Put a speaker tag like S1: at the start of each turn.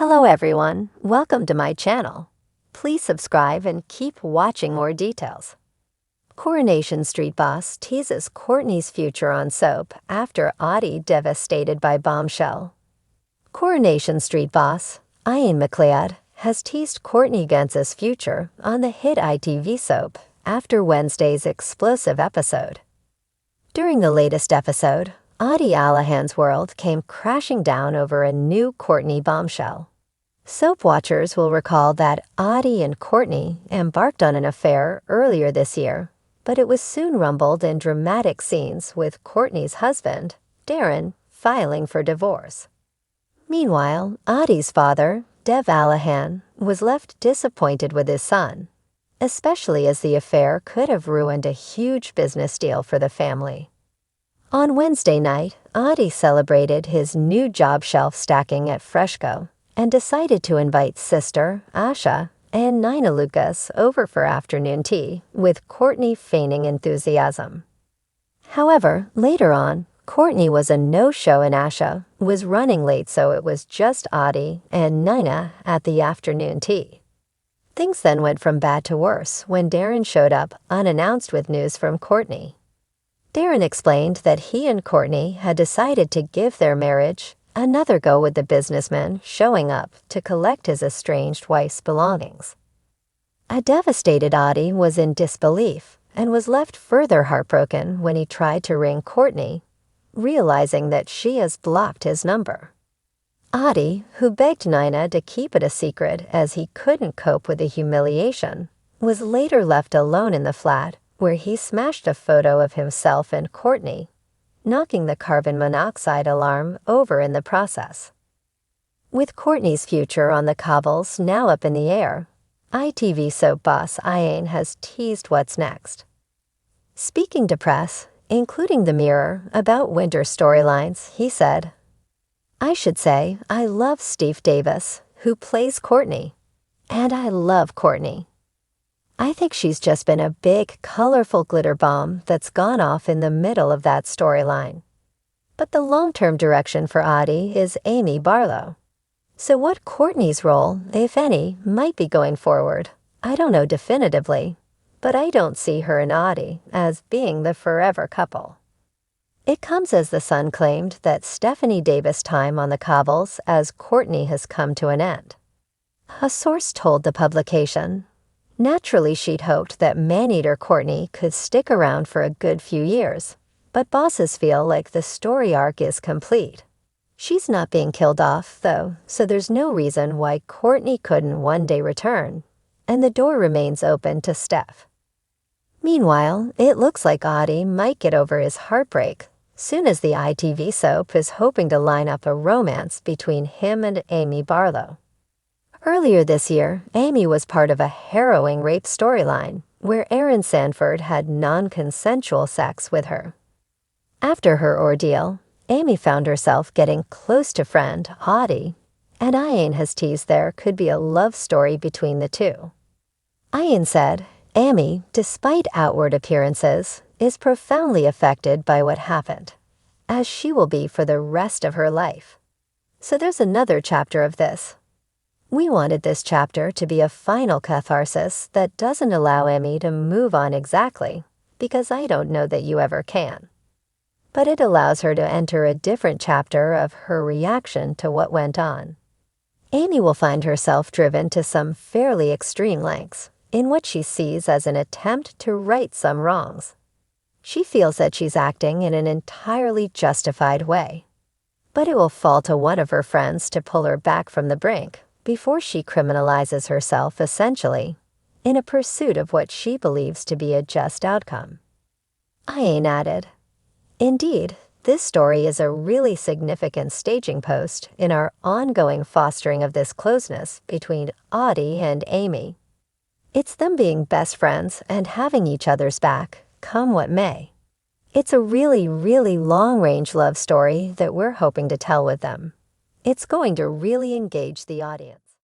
S1: Hello everyone, welcome to my channel. Please subscribe and keep watching more details. Coronation Street boss teases Courtney's future on soap after Aadi devastated by bombshell. Coronation Street boss, Ian McLeod, has teased Courtney Gantz's future on the hit ITV soap after Wednesday's explosive episode. During the latest episode, Aadi Alahan's world came crashing down over a new Courtney bombshell. Soap watchers will recall that Aadi and Courtney embarked on an affair earlier this year, but it was soon rumbled in dramatic scenes with Courtney's husband, Darren, filing for divorce. Meanwhile, Aadi's father, Dev Alahan, was left disappointed with his son, especially as the affair could have ruined a huge business deal for the family. On Wednesday night, Aadi celebrated his new job shelf stacking at Freshco and decided to invite sister, Asha, and Nina Lucas over for afternoon tea, with Courtney feigning enthusiasm. However, later on, Courtney was a no-show and Asha was running late, so it was just Aadi and Nina at the afternoon tea. Things then went from bad to worse when Darren showed up unannounced with news from Courtney. Darren explained that he and Courtney had decided to give their marriage another go with the businessman showing up to collect his estranged wife's belongings. A devastated Aadi was in disbelief and was left further heartbroken when he tried to ring Courtney, realizing that she has blocked his number. Aadi, who begged Nina to keep it a secret as he couldn't cope with the humiliation, was later left alone in the flat, where he smashed a photo of himself and Courtney, knocking the carbon monoxide alarm over in the process. With Courtney's future on the cobbles now up in the air, ITV soap boss Ian has teased what's next. Speaking to press, including The Mirror, about winter storylines, he said, "I should say I love Steve Davis, who plays Courtney, and I love Courtney. I think she's just been a big, colorful glitter bomb that's gone off in the middle of that storyline. But the long-term direction for Aadi is Amy Barlow. So what Courtney's role, if any, might be going forward, I don't know definitively, but I don't see her and Aadi as being the forever couple." It comes as The Sun claimed that Stephanie Davis' time on the cobbles as Courtney has come to an end. A source told the publication, "Naturally, she'd hoped that man-eater Courtney could stick around for a good few years, but bosses feel like the story arc is complete. She's not being killed off, though, so there's no reason why Courtney couldn't one day return, and the door remains open to Steph." Meanwhile, it looks like Aadi might get over his heartbreak, soon as the ITV soap is hoping to line up a romance between him and Amy Barlow. Earlier this year, Amy was part of a harrowing rape storyline where Aaron Sanford had non-consensual sex with her. After her ordeal, Amy found herself getting close to friend Aadi, and Ian has teased there could be a love story between the two. Ian said, "Amy, despite outward appearances, is profoundly affected by what happened, as she will be for the rest of her life. So there's another chapter of this. We wanted this chapter to be a final catharsis that doesn't allow Amy to move on exactly, because I don't know that you ever can. But it allows her to enter a different chapter of her reaction to what went on. Amy will find herself driven to some fairly extreme lengths in what she sees as an attempt to right some wrongs. She feels that she's acting in an entirely justified way. But it will fall to one of her friends to pull her back from the brink before she criminalizes herself essentially, in a pursuit of what she believes to be a just outcome." Ian added, "Indeed, this story is a really significant staging post in our ongoing fostering of this closeness between Aadi and Amy. It's them being best friends and having each other's back, come what may. It's a really, really long-range love story that we're hoping to tell with them. It's going to really engage the audience."